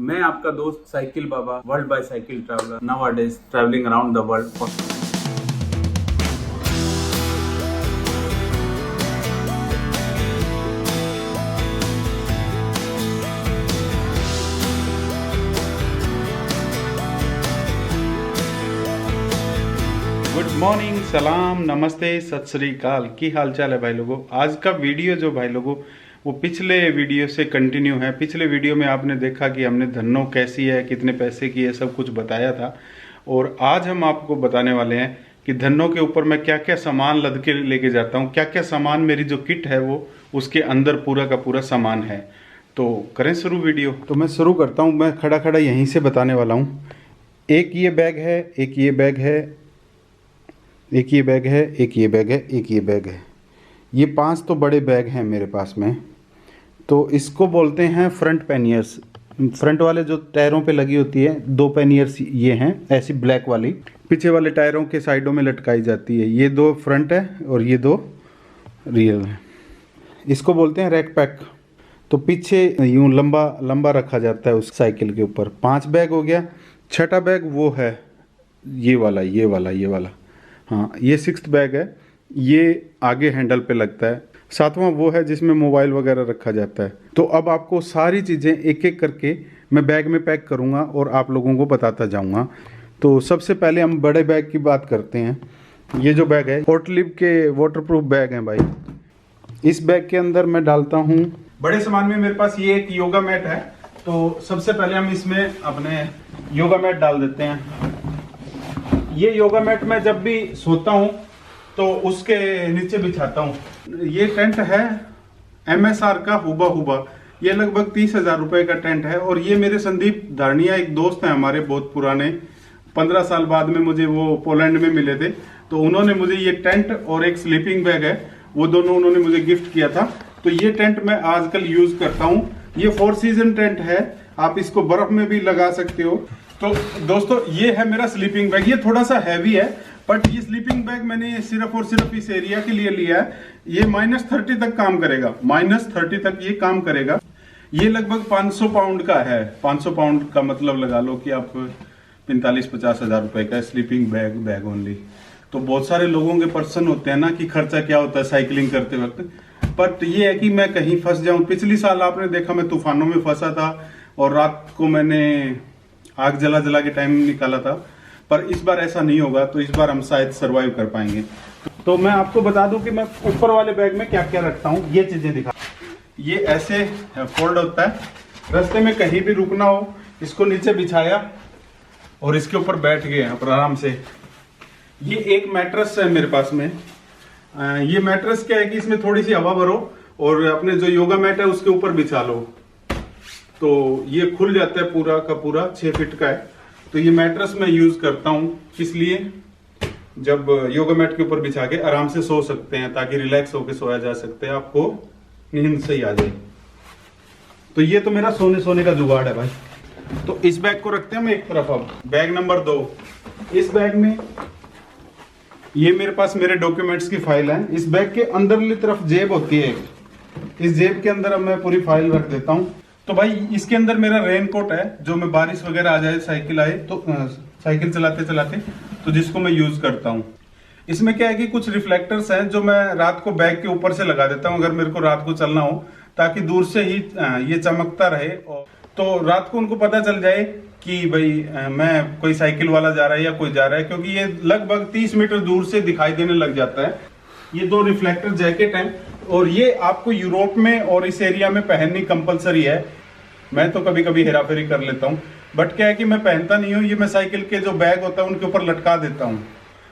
मैं आपका दोस्त cycle Baba, world by cycle traveller, nowadays traveling around the world for good morning, सलाम, नमस्ते, सत श्री अकाल। की हाल चाल है भाई लोगों। आज का वीडियो जो भाई लोगों वो पिछले वीडियो से कंटिन्यू है। पिछले वीडियो में आपने देखा कि हमने धन्नो कैसी है, कितने पैसे की है, सब कुछ बताया था। और आज हम आपको बताने वाले हैं कि धन्नो के ऊपर मैं क्या क्या सामान लद के लेके जाता हूँ, क्या क्या सामान मेरी जो किट है वो उसके अंदर पूरा का पूरा सामान है। तो करें शुरू वीडियो। तो मैं शुरू करता हूँ। मैं खड़ा खड़ा यहीं से बताने वाला हूँ। एक ये बैग है, एक ये बैग है, एक ये बैग है, एक ये बैग है, एक ये बैग है। ये 5 तो बड़े बैग हैं मेरे पास में। तो इसको बोलते हैं फ्रंट पैनियर्स। फ्रंट वाले जो टायरों पे लगी होती है 2 पैनियर्स ये हैं, ऐसी ब्लैक वाली पीछे वाले टायरों के साइडों में लटकाई जाती है। ये 2 फ्रंट है और ये 2 रियर है। इसको बोलते हैं रैक पैक। तो पीछे यूं लंबा लंबा रखा जाता है उस साइकिल के ऊपर। 5 बैग हो गया। छठा बैग वो है ये वाला, ये वाला, ये वाला। हाँ, ये 6th बैग है। ये आगे हैंडल पे लगता है। 7वां वो है जिसमें मोबाइल वगैरह रखा जाता है। तो अब आपको सारी चीज़ें एक एक करके मैं बैग में पैक करूँगा और आप लोगों को बताता जाऊँगा। तो सबसे पहले हम बड़े बैग की बात करते हैं। ये जो बैग है पोर्टलिब के वाटरप्रूफ बैग हैं भाई। इस बैग के अंदर मैं डालता हूँ बड़े सामान में। मेरे पास ये एक योगा मैट है। तो सबसे पहले हम इसमें अपने योगा मैट डाल देते हैं। ये योगा मैट मैं जब भी सोता हूँ तो उसके नीचे बिछाता हूँ। ये टेंट है MSR का हुबा हुबा। ये लगभग 30,000 रुपए का टेंट है। और ये मेरे संदीप धारणिया एक दोस्त हैं हमारे बहुत पुराने। 15 साल बाद में मुझे वो पोलैंड में मिले थे। तो उन्होंने मुझे ये टेंट और एक स्लीपिंग बैग है वो दोनों उन्होंने मुझे गिफ्ट किया था। तो ये टेंट मैं आजकल यूज करता हूँ। ये 4 सीजन टेंट है। आप इसको बर्फ में भी लगा सकते हो। तो दोस्तों ये है मेरा स्लीपिंग बैग। ये थोड़ा सा हैवी है बट ये स्लीपिंग बैग मैंने सिर्फ और सिर्फ इस एरिया के लिए लिया है। ये -30 तक काम करेगा। -30 तक ये काम करेगा। ये लगभग 500 पाउंड का है। 500 पाउंड का मतलब लगा लो कि आप 45-50 हजार रुपए का स्लीपिंग बैग ओनली। तो बहुत सारे लोगों के पर्सन होते हैं ना कि खर्चा क्या होता है साइकिलिंग करते वक्त। बट ये है कि मैं कहीं फंस जाऊं। पिछली साल आपने देखा मैं तूफानों में फंसा था और रात को मैंने आग जला जला के टाइम निकाला था। पर इस बार ऐसा नहीं होगा। तो इस बार हम शायद सरवाइव कर पाएंगे। तो मैं आपको बता दूं कि मैं ऊपर वाले बैग में क्या क्या रखता हूं। ये चीजें दिखा। ये ऐसे फोल्ड होता है। रास्ते में कहीं भी रुकना हो इसको नीचे बिछाया और इसके ऊपर बैठ गए आप आराम से। ये एक मैट्रेस है मेरे पास में। ये मैट्रेस क्या है कि इसमें थोड़ी सी हवा भरो और अपने जो योगा मैट है उसके ऊपर बिछा लो। तो ये खुल जाता है पूरा का पूरा। 6 फीट का है। तो ये मैट्रेस मैं यूज करता हूँ इसलिए जब योगा मैट के ऊपर बिछा के आराम से सो सकते हैं ताकि रिलैक्स होकर सोया जा सकते हैं, आपको नींद सही आ जाए। तो ये तो मेरा सोने का जुगाड़ है भाई। तो इस बैग को रखते हैं हम एक तरफ। अब बैग नंबर 2। इस बैग में ये मेरे पास मेरे डॉक्यूमेंट्स की फाइल है। इस बैग के अंदरली तरफ जेब होती है। इस जेब के अंदर अब मैं पूरी फाइल रख देता हूँ। तो भाई इसके अंदर मेरा रेनकोट है जो मैं बारिश वगैरह आ जाए साइकिल चलाते चलाते तो जिसको मैं यूज करता हूँ। इसमें क्या है कि कुछ रिफ्लेक्टर्स हैं जो मैं रात को बैग के ऊपर से लगा देता हूँ अगर मेरे को रात को चलना हो, ताकि दूर से ही ये चमकता रहे। और तो रात को उनको पता चल जाए कि भाई मैं कोई साइकिल वाला जा रहा है या कोई जा रहा है, क्योंकि ये लगभग 30 मीटर दूर से दिखाई देने लग जाता है। ये 2 रिफ्लेक्टर जैकेट हैं और ये आपको यूरोप में और इस एरिया में पहननी कंपलसरी है। मैं तो कभी कभी हेराफेरी कर लेता हूँ बट क्या है कि मैं पहनता नहीं हूँ। ये मैं साइकिल के जो बैग होता है उनके ऊपर लटका देता हूँ।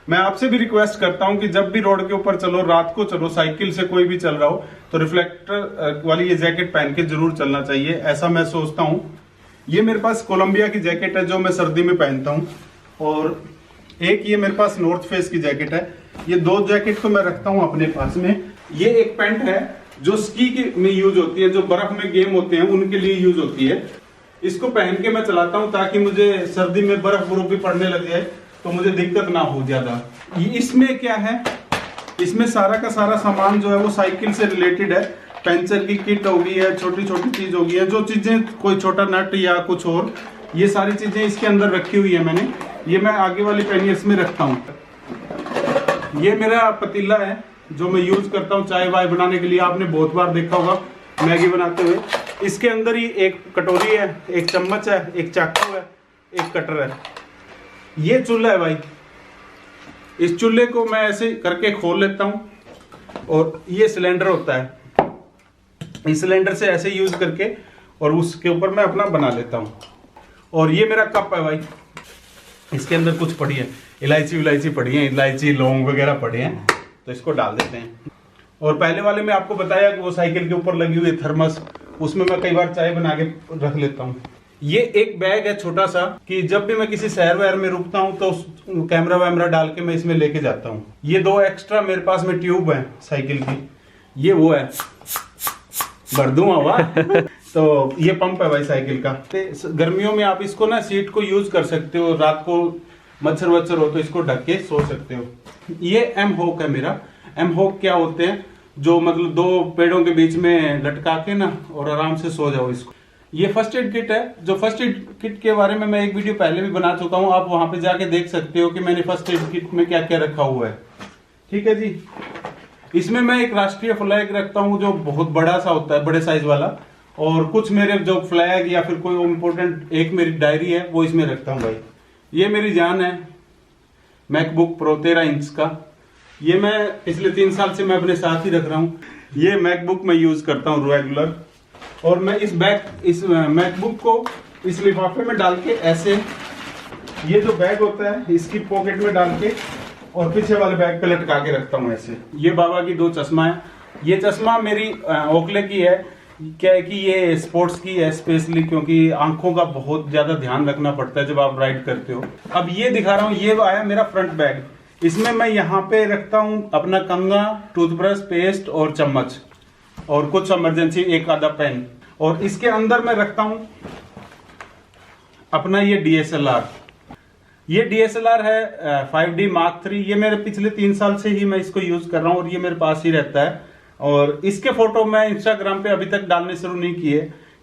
मैं आपसे भी रिक्वेस्ट करता हूँ कि जब भी रोड के ऊपर चलो, रात को चलो, साइकिल से कोई भी चल रहा हो तो रिफ्लेक्टर वाली ये जैकेट पहन के जरूर चलना चाहिए, ऐसा मैं सोचता हूँ। ये मेरे पास कोलंबिया की जैकेट है जो मैं सर्दी में पहनता हूँ। और एक ये मेरे पास नॉर्थ फेस की जैकेट है। ये 2 जैकेट तो मैं रखता हूँ अपने पास में। ये एक पैंट है जो स्की में यूज होती है, जो बर्फ में गेम होते हैं उनके लिए यूज होती है। इसको पहन के मैं चलाता हूँ ताकि मुझे सर्दी में बर्फ भी पड़ने लग जाए तो मुझे दिक्कत ना हो ज्यादा। इसमें क्या है, इसमें सारा का सारा सामान जो है वो साइकिल से रिलेटेड है। पंचर की किट होगी है, छोटी छोटी चीज होगी है, जो चीजें कोई छोटा नट या कुछ और, ये सारी चीजें इसके अंदर रखी हुई है मैंने। ये मैं आगे वाली पैनियर्स में रखता हूँ। ये मेरा पतीला है जो मैं यूज करता हूँ चाय वाय बनाने के लिए। आपने बहुत बार देखा होगा मैगी बनाते हुए। इसके अंदर ही एक कटोरी है, एक चम्मच है, एक चाकू है, एक कटर है। ये चूल्हा है भाई। इस चूल्हे को मैं ऐसे करके खोल लेता हूँ और ये सिलेंडर होता है, इस सिलेंडर से ऐसे यूज करके और उसके ऊपर मैं अपना बना लेता हूँ। और ये मेरा कप है भाई, इसके अंदर कुछ पड़ी है, इलायची पड़ी है, इलायची लौंग वगैरह पड़े हैं, तो इसको डाल देते हैं। और पहले वाले में आपको बताया कि वो साइकिल के ऊपर लगी हुई है थर्मस, उसमें मैं कई बार चाय बना के रख लेता हूँ। ये एक बैग है छोटा सा कि जब भी मैं किसी शहर वहर में रुकता हूँ तो कैमरा वैमरा डाल के मैं इसमें लेके जाता हूँ। ये 2 एक्स्ट्रा मेरे पास में ट्यूब है साइकिल की, ये वो है, भर दूं हवा। तो ये पंप है भाई साइकिल का। गर्मियों में आप इसको ना सीट को यूज कर सकते हो, रात को मच्छर वच्छर हो तो इसको ढक के सो सकते हो। ये एम होक है मेरा। एम होक क्या होते हैं, जो मतलब 2 पेड़ों के बीच में लटका के ना और आराम से सो जाओ इसको। ये फर्स्ट एड किट है, जो फर्स्ट एड किट के बारे में मैं एक वीडियो पहले भी बना चुका हूँ, आप वहां पे जाके देख सकते हो कि मैंने फर्स्ट एड किट में क्या क्या रखा हुआ है। ठीक है जी। इसमें मैं एक राष्ट्रीय फ्लैग रखता हूँ जो बहुत बड़ा सा होता है, बड़े साइज वाला, और कुछ मेरे जो फ्लैग या फिर कोई इम्पोर्टेंट एक मेरी डायरी है वो इसमें रखता हूँ भाई। ये मेरी जान है मैकबुक प्रो 13 इंच का। ये मैं पिछले 3 साल से मैं अपने साथ ही रख रहा हूँ। ये मैकबुक मैं यूज करता हूँ रेगुलर। और मैं इस मैकबुक को इस लिफाफे में डाल के ऐसे, ये जो बैग होता है इसकी पॉकेट में डाल के और पीछे वाले बैग पे लटका के रखता हूँ ऐसे। ये बाबा की 2 चश्मा है। ये चश्मा मेरी ओखले की है। क्या है कि ये स्पोर्ट्स की है स्पेशली, क्योंकि आंखों का बहुत ज्यादा ध्यान रखना पड़ता है जब आप राइड करते हो। अब ये दिखा रहा हूँ, ये आया मेरा फ्रंट बैग। इसमें मैं यहाँ पे रखता हूँ अपना कंघा, टूथब्रश, पेस्ट और चम्मच, और कुछ इमरजेंसी एक आधा पेन। और इसके अंदर मैं रखता हूँ अपना ये DSLR। ये DSLR है 5D Mark III। ये मेरे पिछले 3 साल से ही मैं इसको यूज कर रहा हूँ और ये मेरे पास ही रहता है। और इसके फोटो मैं इंस्टाग्राम पे अभी तक डालने शुरू नहीं किए,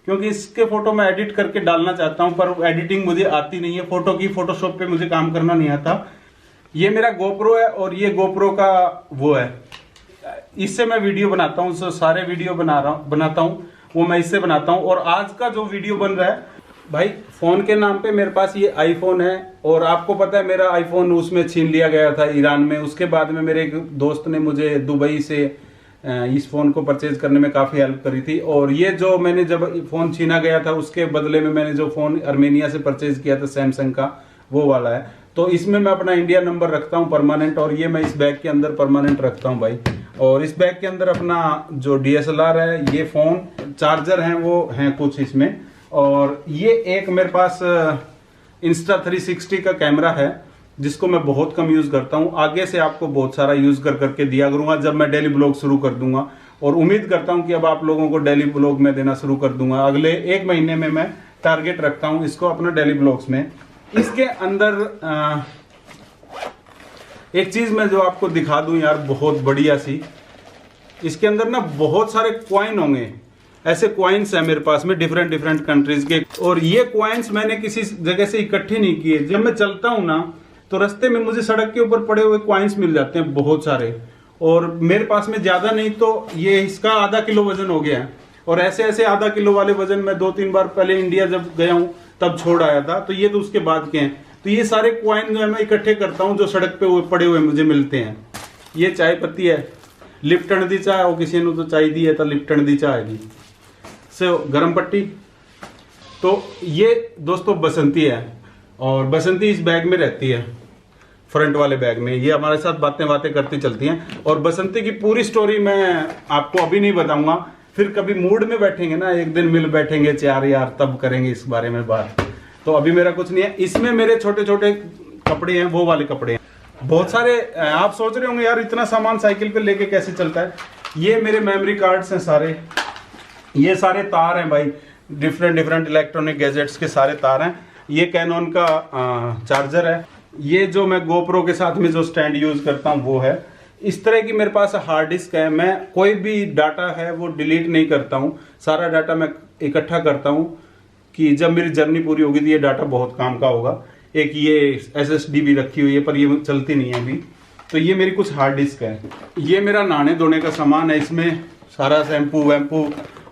क्योंकि इसके फोटो मैं एडिट करके डालना चाहता हूँ, पर एडिटिंग मुझे आती नहीं है फोटो की। फोटोशॉप पे मुझे काम करना नहीं आता। ये मेरा GoPro है और ये GoPro का वो है, इससे मैं वीडियो बनाता हूँ। सारे वीडियो बनाता हूँ वो मैं इससे बनाता हूँ। और आज का जो वीडियो बन रहा है भाई, फोन के नाम पे मेरे पास ये आईफोन है। और आपको पता है मेरा आईफोन उसमें छीन लिया गया था ईरान में। उसके बाद में मेरे एक दोस्त ने मुझे दुबई से इस फोन को परचेज करने में काफी हेल्प करी थी। और ये जो मैंने जब फोन छीना गया था उसके बदले में मैंने जो फोन आर्मेनिया से परचेज किया था सैमसंग का, वो वाला है। तो इसमें मैं अपना इंडिया नंबर रखता हूँ परमानेंट, और ये मैं इस बैग के अंदर परमानेंट रखता हूँ भाई। और इस बैग के अंदर अपना जो DSLR है, ये फोन, चार्जर हैं वो हैं कुछ इसमें। और ये एक मेरे पास Insta360 का कैमरा है जिसको मैं बहुत कम यूज करता हूँ। आगे से आपको बहुत सारा यूज करके दिया करूंगा जब मैं डेली ब्लॉग शुरू कर दूंगा। और उम्मीद करता हूँ कि अब आप लोगों को डेली ब्लॉग में देना शुरू कर दूंगा। अगले 1 महीने में मैं टारगेट रखता हूँ इसको अपना डेली ब्लॉग्स में। इसके अंदर एक चीज मैं जो आपको दिखा दूं यार, बहुत बढ़िया सी। इसके अंदर ना बहुत सारे कॉइन होंगे, ऐसे कॉइन्स है मेरे पास में डिफरेंट कंट्रीज के। और ये कॉइन्स मैंने किसी जगह से इकट्ठे नहीं किए। जब मैं चलता हूँ ना तो रास्ते में मुझे सड़क के ऊपर पड़े हुए कॉइन्स मिल जाते हैं बहुत सारे। और मेरे पास में ज्यादा नहीं तो ये इसका आधा किलो वजन हो गया है। और ऐसे आधा किलो वाले वजन मैं 2-3 बार पहले इंडिया जब गया हूँ तब छोड़ आया था। तो ये तो उसके बाद के हैं। तो ये सारे कॉइन जो है मैं इकट्ठे करता हूँ जो सड़क पे पड़े हुए मुझे मिलते हैं। ये चाय पत्ती है, लिप्टन दी चाय और किसी ने तो चाय दी है तो लिप्टन दी चाय दी से गरम पट्टी। तो ये दोस्तों बसंती है, और बसंती इस बैग में रहती है, फ्रंट वाले बैग में। ये हमारे साथ बातें करती चलती हैं। और बसंती की पूरी स्टोरी मैं आपको अभी नहीं बताऊंगा, फिर कभी मूड में बैठेंगे ना, एक दिन मिल बैठेंगे 4 यार, तब करेंगे इस बारे में बात। तो अभी मेरा कुछ नहीं है। इसमें मेरे छोटे छोटे कपड़े हैं, वो वाले कपड़े हैं बहुत सारे। आप सोच रहे होंगे यार इतना सामान साइकिल पे लेके कैसे चलता है। ये मेरे मेमोरी कार्ड्स हैं सारे, ये सारे तार हैं भाई, डिफरेंट इलेक्ट्रॉनिक गैजेट्स के सारे तार हैं। ये कैनन का चार्जर है। ये जो मैं GoPro के साथ में जो स्टैंड यूज करता हूँ वो है। इस तरह की मेरे पास हार्ड डिस्क है। मैं कोई भी डाटा है वो डिलीट नहीं करता हूँ, सारा डाटा मैं इकट्ठा करता हूँ कि जब मेरी जर्नी पूरी होगी तो ये डाटा बहुत काम का होगा। एक ये SSD भी रखी हुई है पर ये चलती नहीं है अभी। तो ये मेरी कुछ हार्ड डिस्क है। ये मेरा नहाने धोने का सामान है, इसमें सारा शैम्पू वैम्पू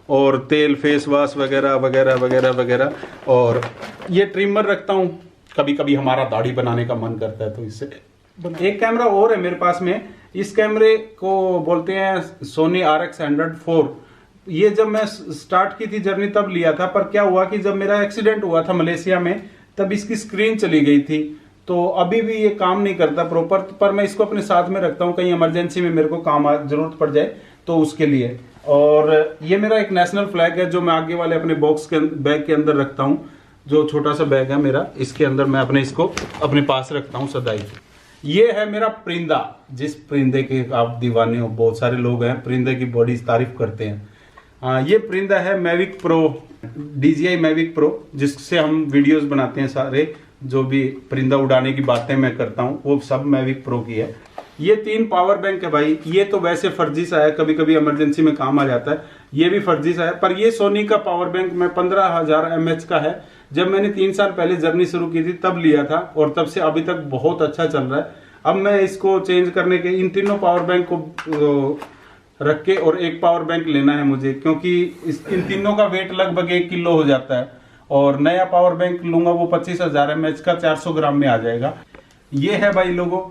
और तेल, फेस वॉश वगैरह वगैरह वगैरह वगैरह। और ये ट्रिमर रखता हूँ, कभी कभी हमारा दाढ़ी बनाने का मन करता है तो इससे। एक कैमरा और है मेरे पास में, इस कैमरे को बोलते हैं सोनी RX 100 ये जब मैं स्टार्ट की थी जर्नी तब लिया था, पर क्या हुआ कि जब मेरा एक्सीडेंट हुआ था मलेशिया में तब इसकी स्क्रीन चली गई थी, तो अभी भी ये काम नहीं करता प्रॉपर। पर मैं इसको अपने साथ में रखता हूँ, कहीं इमरजेंसी में मेरे को काम जरूरत पड़ जाए तो उसके लिए। और ये मेरा एक नेशनल फ्लैग है जो मैं आगे वाले अपने बॉक्स के बैग के अंदर रखता हूँ। जो छोटा सा बैग है मेरा, इसके अंदर मैं इसको अपने पास रखता हूँ सदाई। ये है मेरा परिंदा, जिस परिंदे के आप दीवाने हो, बहुत सारे लोग हैं परिंदे की बड़ी तारीफ करते हैं। ये परिंदा है Mavic pro, DJI Mavic pro, जिससे हम वीडियोस बनाते हैं। सारे जो भी परिंदा उड़ाने की बातें मैं करता हूँ वो सब मैविक प्रो की है। ये 3 पावर बैंक है भाई। ये तो वैसे फर्जी सा है, कभी कभी इमरजेंसी में काम आ जाता है, ये भी फर्जी सा है। पर ये सोनी का पावर बैंक में 15,000 mAh का है। जब मैंने 3 साल पहले जर्नी शुरू की थी तब लिया था और तब से अभी तक बहुत अच्छा चल रहा है। अब मैं इसको चेंज करने के इन तीनों पावर बैंक को रख के और एक पावर बैंक लेना है मुझे, क्योंकि इन तीनों का वेट लगभग 1 किलो हो जाता है। और नया पावर बैंक लूंगा वो 25,000 mAh का 400 ग्राम में आ जाएगा। ये है भाई लोगों,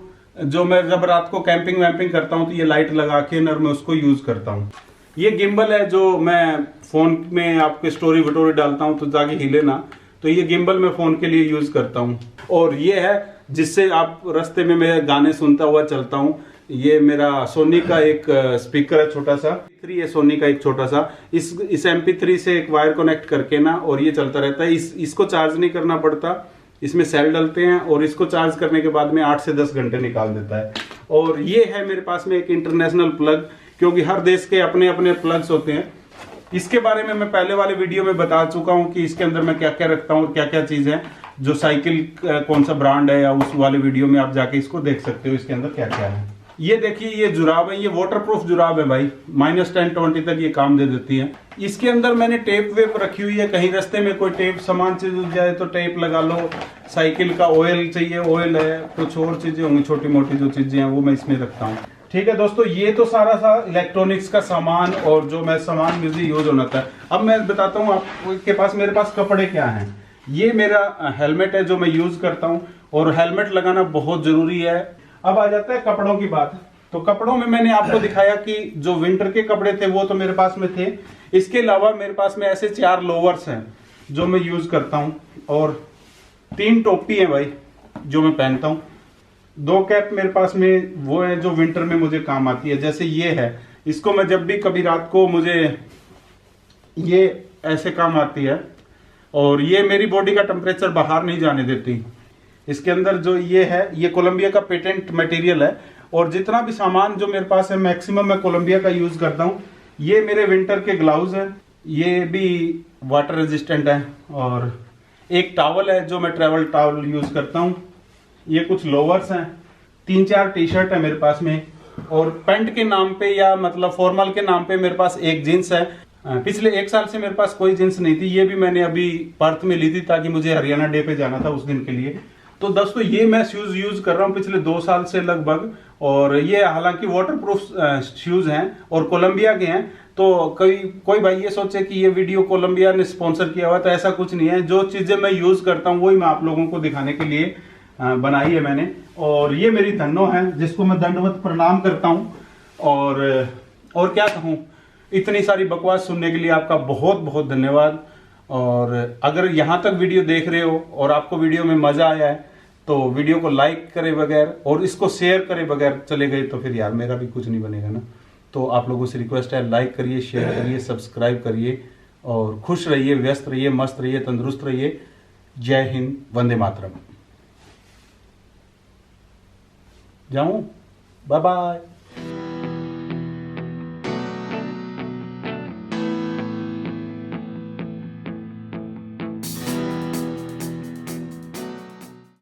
जो मैं जब रात को कैंपिंग वैम्पिंग करता हूँ तो ये लाइट लगा के और मैं उसको यूज करता हूँ। ये गिम्बल है जो मैं फोन में आपके स्टोरी वटोरी डालता हूँ तो जाके हिले ना, तो ये गिम्बल मैं फोन के लिए यूज करता हूँ। और ये है जिससे आप रास्ते में मैं गाने सुनता हुआ चलता हूँ। ये मेरा सोनी का एक स्पीकर है छोटा सा, ये सोनी का एक छोटा सा, इस MP3 से एक वायर कनेक्ट करके ना और ये चलता रहता है। इसको चार्ज नहीं करना पड़ता, इसमें सेल डलते हैं और इसको चार्ज करने के बाद में 8 से 10 घंटे निकाल देता है। और ये है मेरे पास में एक इंटरनेशनल प्लग, क्योंकि हर देश के अपने अपने प्लग्स होते हैं। इसके बारे में मैं पहले वाले वीडियो में बता चुका हूं कि इसके अंदर मैं क्या क्या रखता हूं और क्या क्या चीज है। जो साइकिल कौन सा ब्रांड है या उस वाले वीडियो में आप जाके इसको देख सकते हो इसके अंदर क्या क्या है। ये देखिए ये जुराब है, ये वाटरप्रूफ जुराब है भाई, -10-20 तक ये काम दे देती है। इसके अंदर मैंने टेप वेप रखी हुई है, कहीं रास्ते में कोई टेप सामान चीज जाए तो टेप लगा लो। साइकिल का ऑयल चाहिए, ऑयल है, कुछ और चीजें होंगी छोटी मोटी जो चीजें हैं वो मैं इसमें रखता हूँ। ठीक है दोस्तों, ये तो सारा सा इलेक्ट्रॉनिक्स का सामान और जो मैं सामान मुझे यूज होना था। अब मैं बताता हूँ आपके पास मेरे पास कपड़े क्या हैं। ये मेरा हेलमेट है जो मैं यूज करता हूँ और हेलमेट लगाना बहुत जरूरी है। अब आ जाता है कपड़ों की बात। तो कपड़ों में मैंने आपको दिखाया कि जो विंटर के कपड़े थे वो तो मेरे पास में थे। इसके अलावा मेरे पास में ऐसे 4 लोवर्स हैं जो मैं यूज करता हूँ और 3 टोपी है भाई जो मैं पहनता हूँ। 2 कैप मेरे पास में वो है जो विंटर में मुझे काम आती है। जैसे ये है, इसको मैं जब भी कभी रात को मुझे ये ऐसे काम आती है और ये मेरी बॉडी का टेम्परेचर बाहर नहीं जाने देती। इसके अंदर जो ये है ये कोलंबिया का पेटेंट मटेरियल है और जितना भी सामान जो मेरे पास है मैक्सिमम मैं कोलंबिया का यूज करता हूँ। ये मेरे विंटर के ग्लव्स हैं, ये भी वाटर रेजिस्टेंट है। और एक टॉवल है जो मैं ट्रैवल टॉवल यूज करता हूँ। ये कुछ लोवर्स हैं, 3-4 टी-शर्ट है मेरे पास में और पैंट के नाम पे या मतलब फॉर्मल के नाम पे मेरे पास एक जींस है। पिछले 1 साल से मेरे पास कोई जींस नहीं थी, ये भी मैंने अभी पर्थ में ली थी ताकि मुझे हरियाणा डे पे जाना था उस दिन के लिए। तो दोस्तों ये मैं शूज यूज कर रहा हूँ पिछले 2 साल से लगभग, और ये हालांकि वाटरप्रूफ शूज हैं और कोलंबिया के हैं। तो कोई भाई ये सोचे कि ये वीडियो कोलंबिया ने स्पॉन्सर किया हुआ, तो ऐसा कुछ नहीं है। जो चीजें मैं यूज करता हूँ वही मैं आप लोगों को दिखाने के लिए बनाई है मैंने। और ये मेरी धन्नो है जिसको मैं दंडवत प्रणाम करता हूँ। और क्या कहूँ, इतनी सारी बकवास सुनने के लिए आपका बहुत बहुत धन्यवाद। और अगर यहाँ तक वीडियो देख रहे हो और आपको वीडियो में मजा आया है तो वीडियो को लाइक करे बगैर और इसको शेयर करे बगैर चले गए तो फिर यार मेरा भी कुछ नहीं बनेगा ना। तो आप लोगों से रिक्वेस्ट है, लाइक करिए, शेयर करिए, सब्सक्राइब करिए और खुश रहिए, व्यस्त रहिए, मस्त रहिए, तंदुरुस्त रहिए। जय हिंद, वंदे मातरम। जाऊं, बाय बाय।